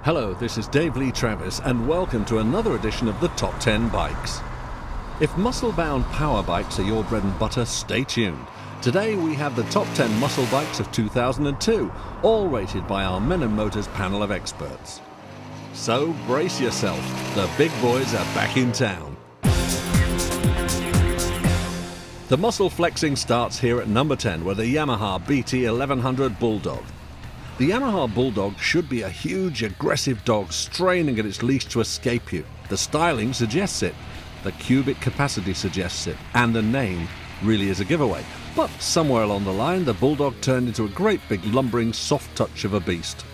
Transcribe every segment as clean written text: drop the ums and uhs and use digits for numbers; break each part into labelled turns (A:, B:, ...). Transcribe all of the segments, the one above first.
A: Hello, this is Dave Lee Travis and welcome to another edition of the Top 10 Bikes. If muscle-bound power bikes are your bread and butter, stay tuned. Today we have the top 10 muscle bikes of 2002, all rated by our Men and Motors panel of experts. So brace yourself, the big boys are back in town. The muscle flexing starts here at number 10 with the Yamaha BT1100 Bulldog. The Yamaha Bulldog should be a huge, aggressive dog straining at its leash to escape you. The styling suggests it, the cubic capacity suggests it, and the name really is a giveaway. But somewhere along the line, the Bulldog turned into a great big lumbering soft touch of a beast.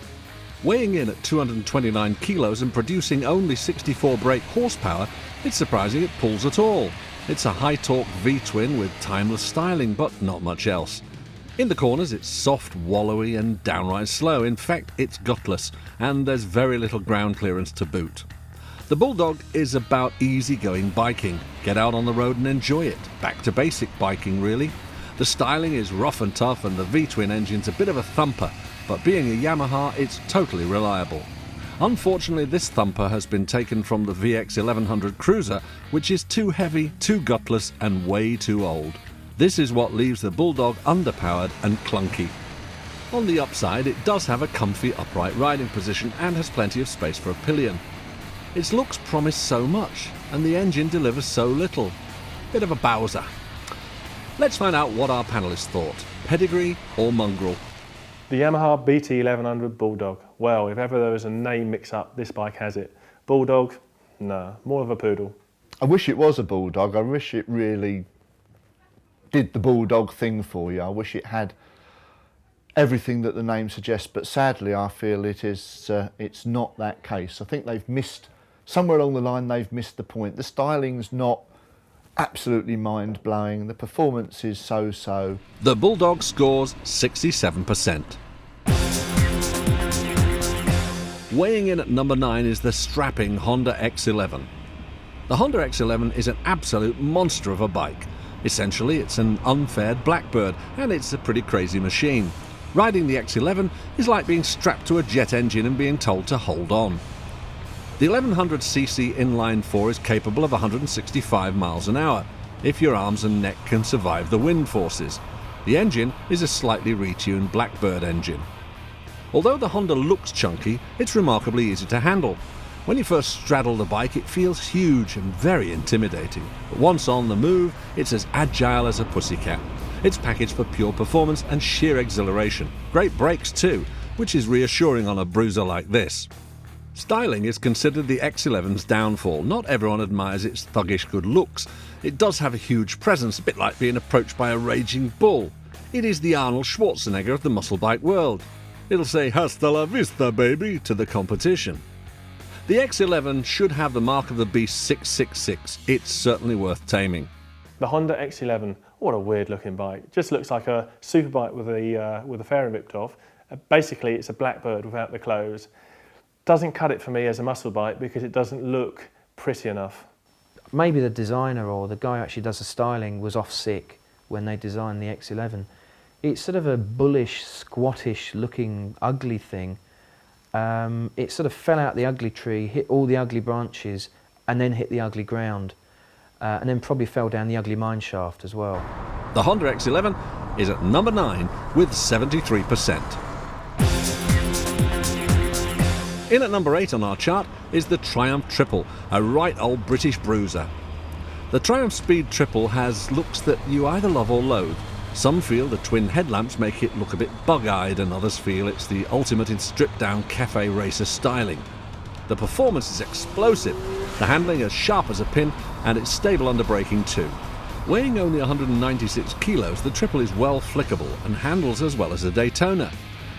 A: Weighing in at 229 kilos and producing only 64 brake horsepower, it's surprising it pulls at all. It's a high-torque V-twin with timeless styling, but not much else. In the corners, it's soft, wallowy and downright slow. In fact, it's gutless, and there's very little ground clearance to boot. The Bulldog is about easy-going biking. Get out on the road and enjoy it. Back to basic biking, really. The styling is rough and tough, and the V-twin engine's a bit of a thumper, but being a Yamaha, it's totally reliable. Unfortunately, this thumper has been taken from the VX1100 Cruiser, which is too heavy, too gutless, and way too old. This is what leaves the Bulldog underpowered and clunky. On the upside, it does have a comfy upright riding position and has plenty of space for a pillion. Its looks promise so much, and the engine delivers so little. Bit of a Bowser. Let's find out what our panellists thought. Pedigree or mongrel?
B: The Yamaha BT1100 Bulldog. Well, if ever there was a name mix-up, this bike has it. Bulldog? No, more of a poodle.
C: I wish it was a Bulldog. I wish it really did the Bulldog thing for you. I wish it had everything that the name suggests, but sadly I feel it's not that case. I think they've missed, somewhere along the line they've missed the point. The styling's not absolutely mind-blowing, the performance is so-so.
A: The Bulldog scores 67%. Weighing in at number 9 is the strapping Honda X11. The Honda X11 is an absolute monster of a bike. Essentially, it's an unfaired Blackbird, and it's a pretty crazy machine. Riding the X11 is like being strapped to a jet engine and being told to hold on. The 1100cc inline 4 is capable of 165 miles an hour, if your arms and neck can survive the wind forces. The engine is a slightly retuned Blackbird engine. Although the Honda looks chunky, it's remarkably easy to handle. When you first straddle the bike, it feels huge and very intimidating. But once on the move, it's as agile as a pussycat. It's packaged for pure performance and sheer exhilaration. Great brakes too, which is reassuring on a bruiser like this. Styling is considered the X11's downfall. Not everyone admires its thuggish good looks. It does have a huge presence, a bit like being approached by a raging bull. It is the Arnold Schwarzenegger of the muscle bike world. It'll say "Hasta la vista, baby" to the competition. The X11 should have the mark of the beast 666. It's certainly worth taming.
B: The Honda X11, what a weird looking bike. It just looks like a superbike with a fairing ripped off. Basically, it's a Blackbird without the clothes. Doesn't cut it for me as a muscle bike because it doesn't look pretty enough.
D: Maybe the designer or the guy who actually does the styling was off sick when they designed the X11. It's sort of a bullish, squattish looking, ugly thing. It sort of fell out the ugly tree, hit all the ugly branches, and then hit the ugly ground. And then probably fell down the ugly mine shaft as well.
A: The Honda X11 is at number 9 with 73%. In at number 8 on our chart is the Triumph Triple, a right old British bruiser. The Triumph Speed Triple has looks that you either love or loathe. Some feel the twin headlamps make it look a bit bug-eyed, and others feel it's the ultimate in stripped-down cafe racer styling. The performance is explosive, the handling as sharp as a pin, and it's stable under braking too. Weighing only 196 kilos, the Triple is well flickable and handles as well as a Daytona.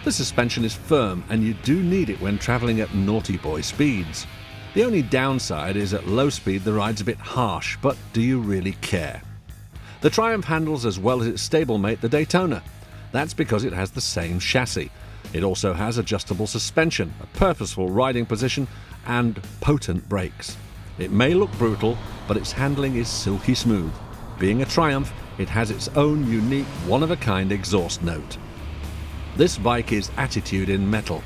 A: The suspension is firm, and you do need it when travelling at naughty boy speeds. The only downside is at low speed the ride's a bit harsh, but do you really care? The Triumph handles as well as its stablemate the Daytona. That's because it has the same chassis. It also has adjustable suspension, a purposeful riding position, and potent brakes. It may look brutal, but its handling is silky smooth. Being a Triumph, it has its own unique, one-of-a-kind exhaust note. This bike is attitude in metal,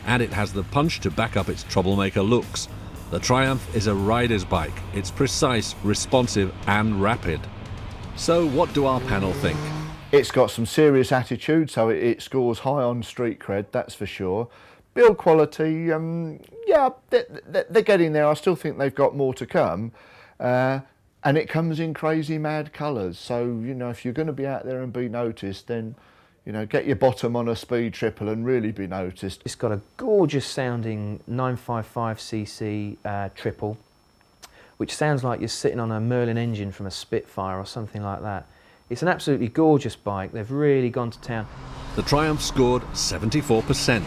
A: and it has the punch to back up its troublemaker looks. The Triumph is a rider's bike. It's precise, responsive, and rapid. So what do our panel think?
C: It's got some serious attitude, so it scores high on street cred, that's for sure. Build quality, yeah, they're getting there. I still think they've got more to come. And it comes in crazy mad colours. So, you know, if you're going to be out there and be noticed, then, you know, get your bottom on a speed triple and really be noticed.
D: It's got a gorgeous sounding 955cc triple, which sounds like you're sitting on a Merlin engine from a Spitfire or something like that. It's an absolutely gorgeous bike. They've really gone to town.
A: The Triumph scored 74%.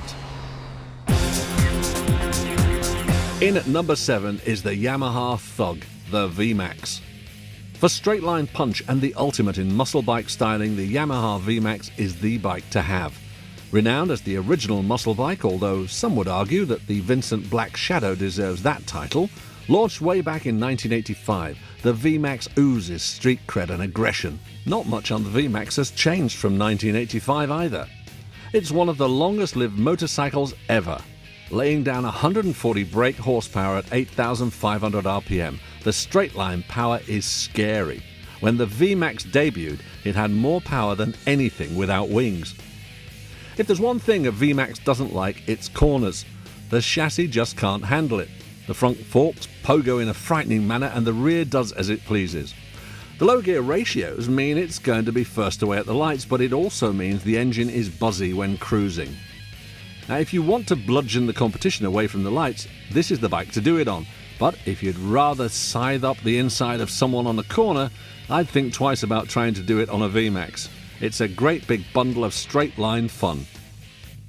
A: In at number 7 is the Yamaha Thug, the VMAX. For straight line punch and the ultimate in muscle bike styling, the Yamaha VMAX is the bike to have. Renowned as the original muscle bike, although some would argue that the Vincent Black Shadow deserves that title, launched way back in 1985, the VMAX oozes street cred and aggression. Not much on the VMAX has changed from 1985 either. It's one of the longest-lived motorcycles ever. Laying down 140 brake horsepower at 8,500 RPM, the straight-line power is scary. When the VMAX debuted, it had more power than anything without wings. If there's one thing a VMAX doesn't like, it's corners. The chassis just can't handle it. The front forks pogo in a frightening manner and the rear does as it pleases. The low gear ratios mean it's going to be first away at the lights, but it also means the engine is buzzy when cruising. Now, if you want to bludgeon the competition away from the lights, this is the bike to do it on. But if you'd rather scythe up the inside of someone on a corner, I'd think twice about trying to do it on a VMAX. It's a great big bundle of straight line fun.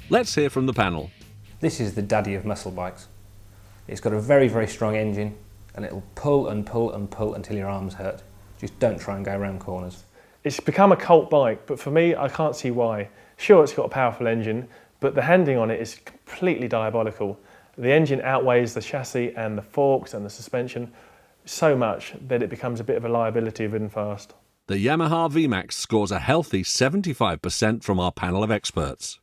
A: Let's hear from the panel.
E: This is the daddy of muscle bikes. It's got a very, very strong engine and it'll pull and pull and pull until your arms hurt. Just don't try and go around corners.
B: It's become a cult bike, but for me, I can't see why. Sure, it's got a powerful engine, but the handling on it is completely diabolical. The engine outweighs the chassis and the forks and the suspension so much that it becomes a bit of a liability ridden fast.
A: The Yamaha VMAX scores a healthy 75% from our panel of experts.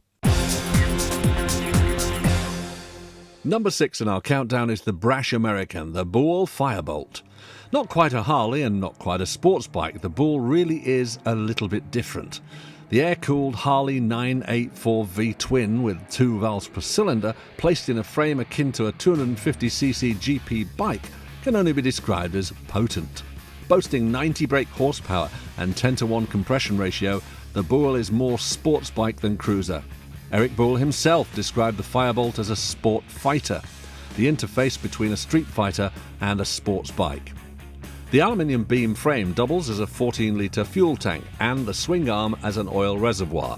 A: Number 6 in our countdown is the brash American, the Bull Firebolt. Not quite a Harley and not quite a sports bike, the Bull really is a little bit different. The air-cooled Harley 984 V-twin with 2 valves per cylinder, placed in a frame akin to a 250cc GP bike, can only be described as potent. Boasting 90 brake horsepower and 10:1 compression ratio, the Bull is more sports bike than cruiser. Eric Bull himself described the Firebolt as a sport fighter, the interface between a street fighter and a sports bike. The aluminium beam frame doubles as a 14-litre fuel tank and the swing arm as an oil reservoir.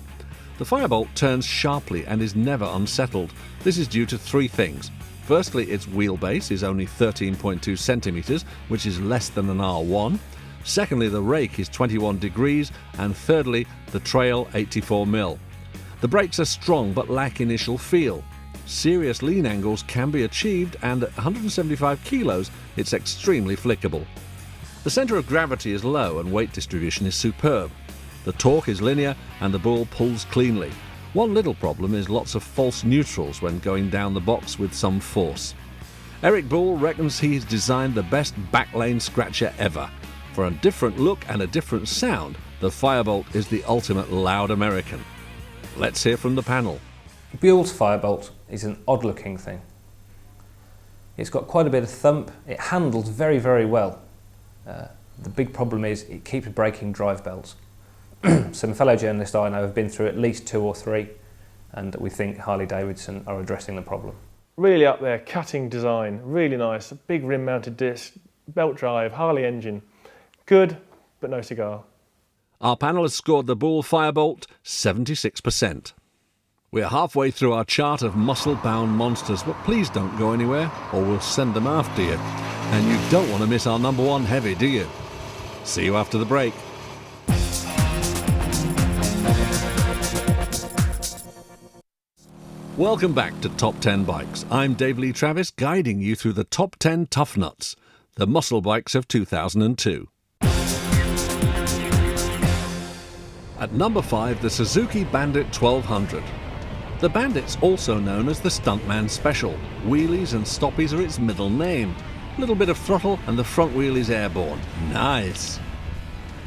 A: The Firebolt turns sharply and is never unsettled. This is due to 3 things. Firstly, its wheelbase is only 13.2 centimetres, which is less than an R1. Secondly, the rake is 21 degrees. And thirdly, the trail 84mm. The brakes are strong but lack initial feel. Serious lean angles can be achieved, and at 175 kilos, it's extremely flickable. The centre of gravity is low and weight distribution is superb. The torque is linear and the Bull pulls cleanly. One little problem is lots of false neutrals when going down the box with some force. Eric Bull reckons he's designed the best backlane scratcher ever. For a different look and a different sound, the Firebolt is the ultimate loud American. Let's hear from the panel.
E: Buell's Firebolt is an odd-looking thing. It's got quite a bit of thump. It handles very, very well. The big problem is it keeps breaking drive belts. Some fellow journalists I know have been through at least 2 or 3, and we think Harley-Davidson are addressing the problem.
B: Really up there, cutting design, really nice, a big rim-mounted disc, belt drive, Harley engine. Good, but no cigar.
A: Our panel has scored the Bull Firebolt 76%. We're halfway through our chart of muscle-bound monsters, but please don't go anywhere or we'll send them after you. And you don't want to miss our number 1 heavy, do you? See you after the break. Welcome back to Top 10 Bikes. I'm Dave Lee Travis, guiding you through the top 10 tough nuts, the muscle bikes of 2002. At number 5, the Suzuki Bandit 1200. The Bandit's also known as the Stuntman Special. Wheelies and stoppies are its middle name. Little bit of throttle and the front wheel is airborne. Nice!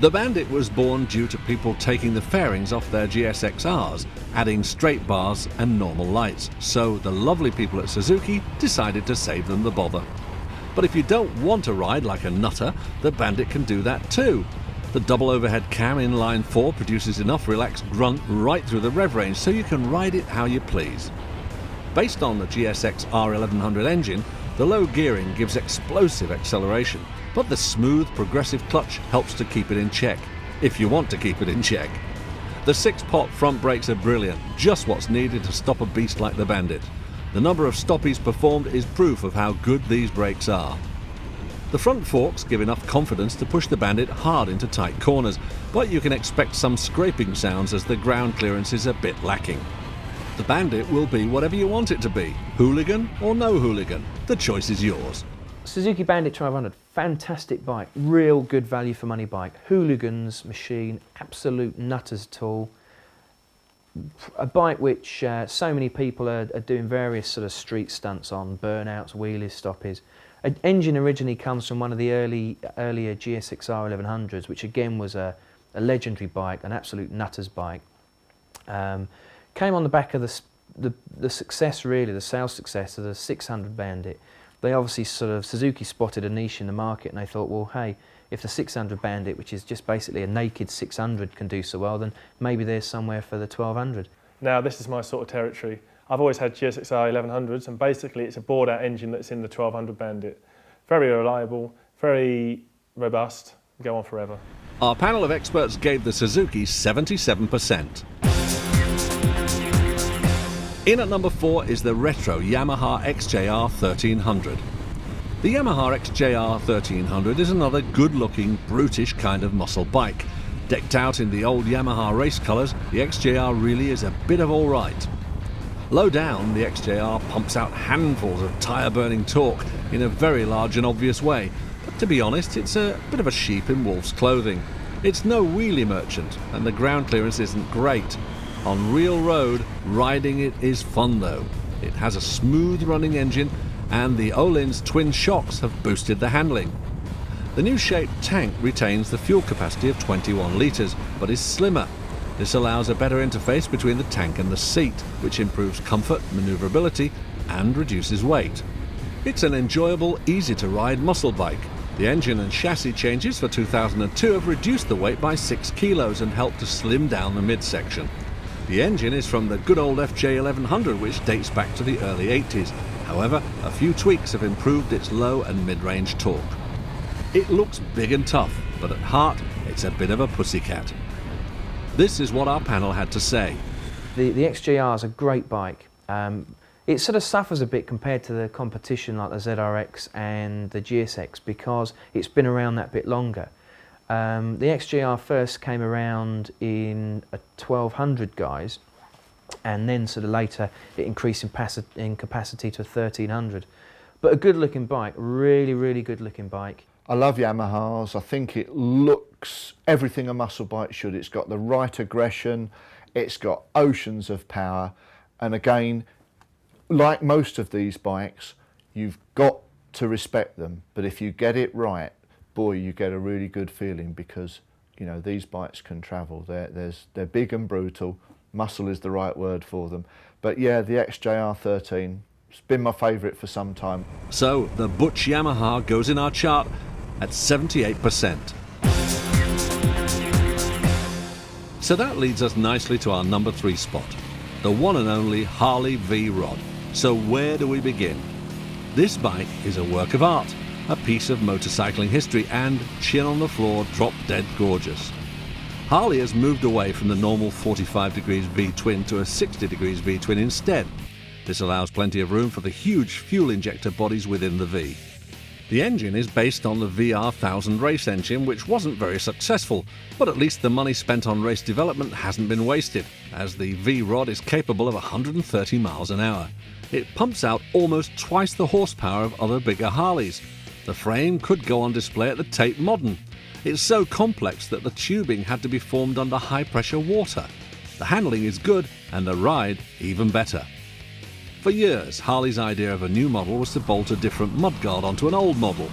A: The Bandit was born due to people taking the fairings off their GSXRs, adding straight bars and normal lights, so the lovely people at Suzuki decided to save them the bother. But if you don't want to ride like a nutter, the Bandit can do that too. The double overhead cam in line 4 produces enough relaxed grunt right through the rev range so you can ride it how you please. Based on the GSX R1100 engine, the low gearing gives explosive acceleration, but the smooth progressive clutch helps to keep it in check, if you want to keep it in check. The 6-pot front brakes are brilliant, just what's needed to stop a beast like the Bandit. The number of stoppies performed is proof of how good these brakes are. The front forks give enough confidence to push the Bandit hard into tight corners, but you can expect some scraping sounds as the ground clearance is a bit lacking. The Bandit will be whatever you want it to be, hooligan or no hooligan. The choice is yours.
D: Suzuki Bandit 1200, fantastic bike, real good value for money bike. Hooligans machine, absolute nutters tool. A bike which so many people are doing various sort of street stunts on, burnouts, wheelies, stoppies. An engine originally comes from one of the earlier GSX R1100s, which again was a legendary bike, an absolute nutters bike. Came on the back of the success, really, the sales success of the 600 Bandit. They obviously Suzuki spotted a niche in the market and they thought, well, hey, if the 600 Bandit, which is just basically a naked 600, can do so well, then maybe there's somewhere for the 1200.
B: Now this is my sort of territory. I've always had GSX R1100s and basically it's a bored out engine that's in the 1200 Bandit. Very reliable, very robust, go on forever.
A: Our panel of experts gave the Suzuki 77%. In at number 4 is the retro Yamaha XJR 1300. The Yamaha XJR 1300 is another good-looking, brutish kind of muscle bike. Decked out in the old Yamaha race colours, the XJR really is a bit of all right. Low down, the XJR pumps out handfuls of tyre-burning torque in a very large and obvious way, but to be honest, it's a bit of a sheep in wolf's clothing. It's no wheelie merchant, and the ground clearance isn't great. On real road, riding it is fun though. It has a smooth running engine and the Öhlins twin shocks have boosted the handling. The new shaped tank retains the fuel capacity of 21 litres but is slimmer. This allows a better interface between the tank and the seat, which improves comfort, manoeuvrability and reduces weight. It's an enjoyable, easy to ride muscle bike. The engine and chassis changes for 2002 have reduced the weight by 6 kilos and helped to slim down the midsection. The engine is from the good old FJ1100, which dates back to the early 80s. However, a few tweaks have improved its low and mid-range torque. It looks big and tough, but at heart, it's a bit of a pussycat. This is what our panel had to say.
D: The XJR is a great bike. It sort of suffers a bit compared to the competition like the ZRX and the GSX because it's been around that bit longer. The XJR first came around in a 1200 guys, and then sort of later it increased in capacity to a 1300. But a good looking bike, really, really good looking bike.
C: I love Yamahas. I think it looks everything a muscle bike should. It's got the right aggression, it's got oceans of power, and again, like most of these bikes, you've got to respect them, but if you get it right, boy, you get a really good feeling because, you know, these bikes can travel. They're big and brutal. Muscle is the right word for them. But yeah, the XJR 13, it's been my favourite for some time.
A: So the Butch Yamaha goes in our chart at 78%. So that leads us nicely to our number 3 spot, the one and only Harley VRod. So where do we begin? This bike is a work of art, a piece of motorcycling history, and chin on the floor, drop dead gorgeous. Harley has moved away from the normal 45 degrees V-twin to a 60 degrees V-twin instead. This allows plenty of room for the huge fuel injector bodies within the V. The engine is based on the VR1000 race engine, which wasn't very successful, but at least the money spent on race development hasn't been wasted, as the VRod is capable of 130 miles an hour. It pumps out almost twice the horsepower of other bigger Harleys. The frame could go on display at the Tate Modern. It's so complex that the tubing had to be formed under high-pressure water. The handling is good and the ride even better. For years, Harley's idea of a new model was to bolt a different mudguard onto an old model.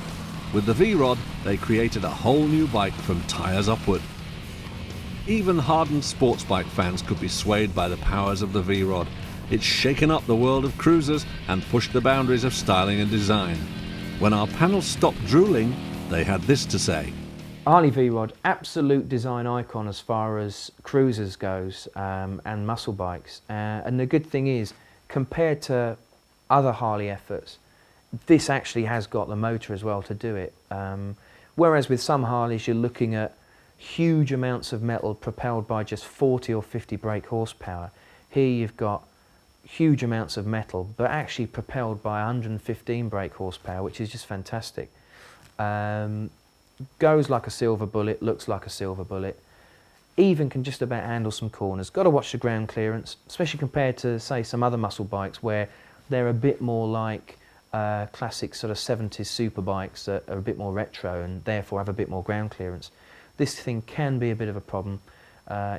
A: With the VRod, they created a whole new bike from tyres upward. Even hardened sports bike fans could be swayed by the powers of the VRod. It's shaken up the world of cruisers and pushed the boundaries of styling and design. When our panel stopped drooling, they had this to say.
D: Harley VRod, absolute design icon as far as cruisers goes, and muscle bikes. And the good thing is, compared to other Harley efforts, this actually has got the motor as well to do it. Whereas with some Harleys you're looking at huge amounts of metal propelled by just 40 or 50 brake horsepower. Here you've got huge amounts of metal but actually propelled by 115 brake horsepower, which is just fantastic. Goes like a silver bullet, looks like a silver bullet, even can just about handle some corners. Got to watch the ground clearance, especially compared to, say, some other muscle bikes where they're a bit more like classic sort of 70s super bikes that are a bit more retro and therefore have a bit more ground clearance. This thing can be a bit of a problem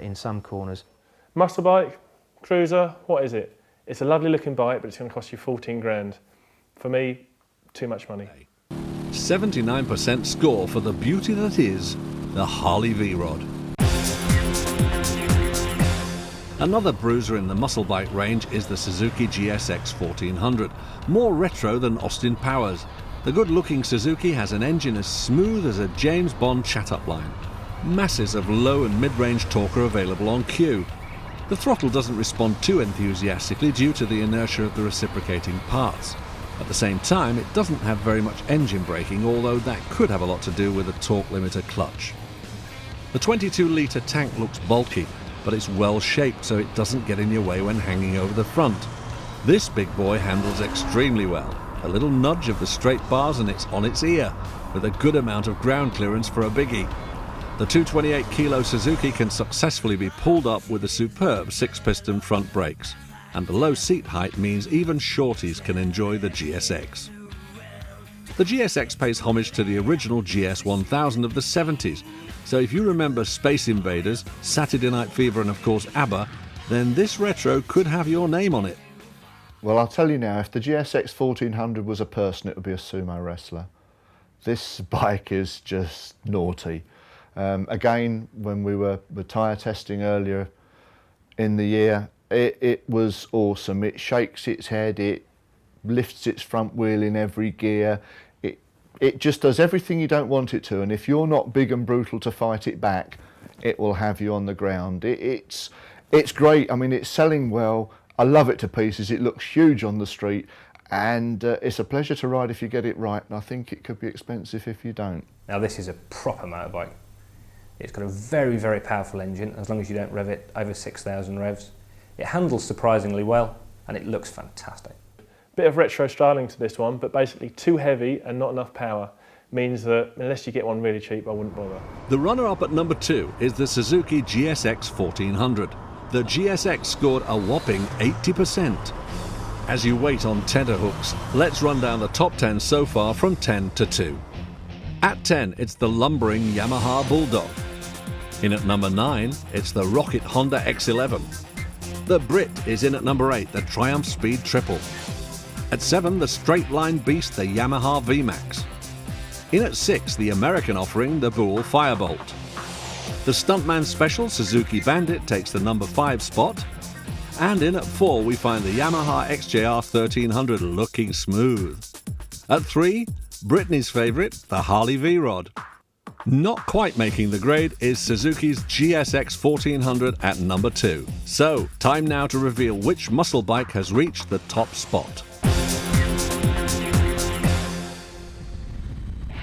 D: in some corners.
B: Muscle bike, cruiser, what is it? It's a lovely looking bike, but it's going to cost you 14 grand. For me, too much money.
A: 79% score for the beauty that is the Harley VRod. Another bruiser in the muscle bike range is the Suzuki GSX 1400, more retro than Austin Powers. The good-looking Suzuki has an engine as smooth as a James Bond chat-up line. Masses of low and mid-range torque are available on cue. The throttle doesn't respond too enthusiastically due to the inertia of the reciprocating parts. At the same time, it doesn't have very much engine braking, although that could have a lot to do with the torque limiter clutch. The 22-litre tank looks bulky, but it's well shaped so it doesn't get in your way when hanging over the front. This big boy handles extremely well. A little nudge of the straight bars and it's on its ear, with a good amount of ground clearance for a biggie. The 228-kilo Suzuki can successfully be pulled up with the superb 6-piston front brakes. And the low seat height means even shorties can enjoy the GSX. The GSX pays homage to the original GS1000 of the 70s, so if you remember Space Invaders, Saturday Night Fever and of course ABBA, then this retro could have your name on it.
C: Well, I'll tell you now, if the GSX 1400 was a person, it would be a sumo wrestler. This bike is just naughty. Again, when we were tyre testing earlier in the year, it was awesome. It shakes its head, it lifts its front wheel in every gear. It just does everything you don't want it to, and if you're not big and brutal to fight it back, it will have you on the ground. It's great. I mean, it's selling well. I love it to pieces. It looks huge on the street, and it's a pleasure to ride if you get it right, and I think it could be expensive if you don't.
E: Now this is a proper motorbike. It's got a very, very powerful engine, as long as you don't rev it over 6,000 revs. It handles surprisingly well, and it looks fantastic.
B: Bit of retro styling to this one, but basically too heavy and not enough power. Means that unless you get one really cheap, I wouldn't bother.
A: The runner-up at number 2 is the Suzuki GSX 1400. The GSX scored a whopping 80%. As you wait on tenterhooks, let's run down the top 10 so far from 10 to 2. At 10, it's the lumbering Yamaha Bulldog. In at number 9, it's the rocket Honda X11. The Brit is in at number 8, the Triumph Speed Triple. At 7, the straight-line beast, the Yamaha VMAX. In at 6, the American offering, the Bull Firebolt. The Stuntman Special Suzuki Bandit takes the number 5 spot. And in at 4, we find the Yamaha XJR 1300 looking smooth. At 3, Brittany's favourite, the Harley VRod. Not quite making the grade is Suzuki's GSX 1400 at number 2. So, time now to reveal which muscle bike has reached the top spot.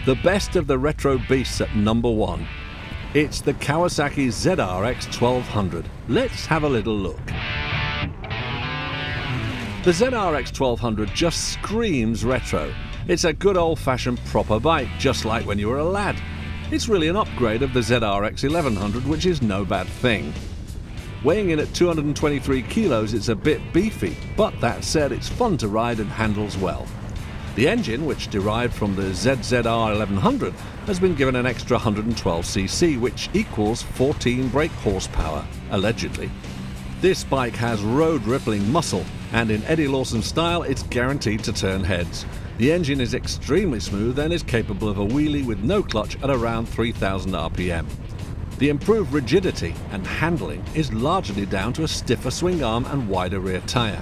A: The best of the retro beasts at number 1. It's the Kawasaki ZX1200. Let's have a little look. The ZX1200 just screams retro. It's a good old-fashioned proper bike, just like when you were a lad. It's really an upgrade of the ZX1200, which is no bad thing. Weighing in at 223 kilos, it's a bit beefy, but that said, it's fun to ride and handles well. The engine, which derived from the ZR1100, has been given an extra 112cc, which equals 14 brake horsepower, allegedly. This bike has road-rippling muscle, and in Eddie Lawson style, it's guaranteed to turn heads. The engine is extremely smooth and is capable of a wheelie with no clutch at around 3,000 RPM. The improved rigidity and handling is largely down to a stiffer swing arm and wider rear tyre.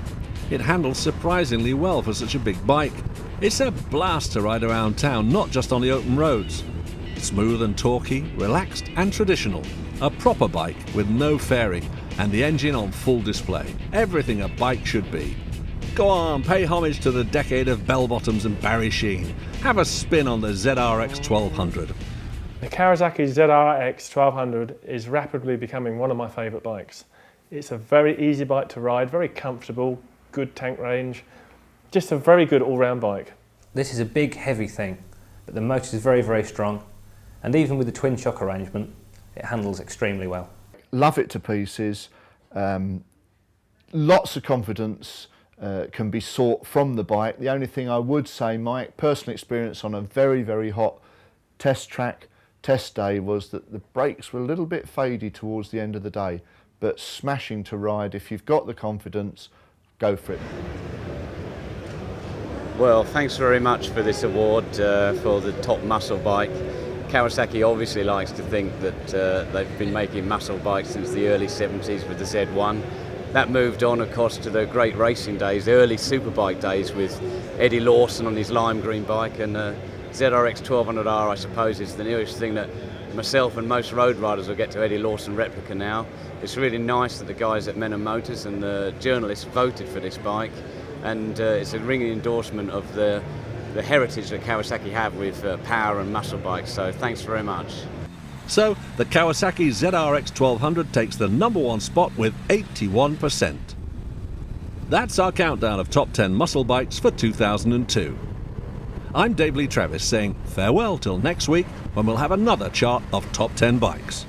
A: It handles surprisingly well for such a big bike. It's a blast to ride around town, not just on the open roads. Smooth and torquey, relaxed and traditional. A proper bike with no fairing and the engine on full display. Everything a bike should be. Go on, pay homage to the decade of bell-bottoms and Barry Sheen. Have a spin on the ZRX1200.
B: The Kawasaki ZX1200 is rapidly becoming one of my favourite bikes. It's a very easy bike to ride, very comfortable, good tank range, just a very good all-round bike.
E: This is a big, heavy thing, but the motor is very, very strong, and even with the twin shock arrangement, it handles extremely well.
C: Love it to pieces. Lots of confidence can be sought from the bike. The only thing I would say, Mike, personal experience on a very, very hot test track, test day, was that the brakes were a little bit fadey towards the end of the day, but smashing to ride. If you've got the confidence, go for it.
F: Well, thanks very much for this award for the top muscle bike. Kawasaki obviously likes to think that they've been making muscle bikes since the early 70s with the Z1. That moved on, of course, to the great racing days, the early superbike days with Eddie Lawson on his lime green bike, and ZRX1200R, I suppose, is the nearest thing that myself and most road riders will get to Eddie Lawson replica now. It's really nice that the guys at Men & Motors and the journalists voted for this bike, and it's a ringing endorsement of the heritage that Kawasaki have with power and muscle bikes, so thanks very much.
A: So, the Kawasaki ZRX1200 takes the #1 spot with 81%. That's our countdown of top 10 muscle bikes for 2002. I'm Dave Lee Travis saying farewell till next week when we'll have another chart of top 10 bikes.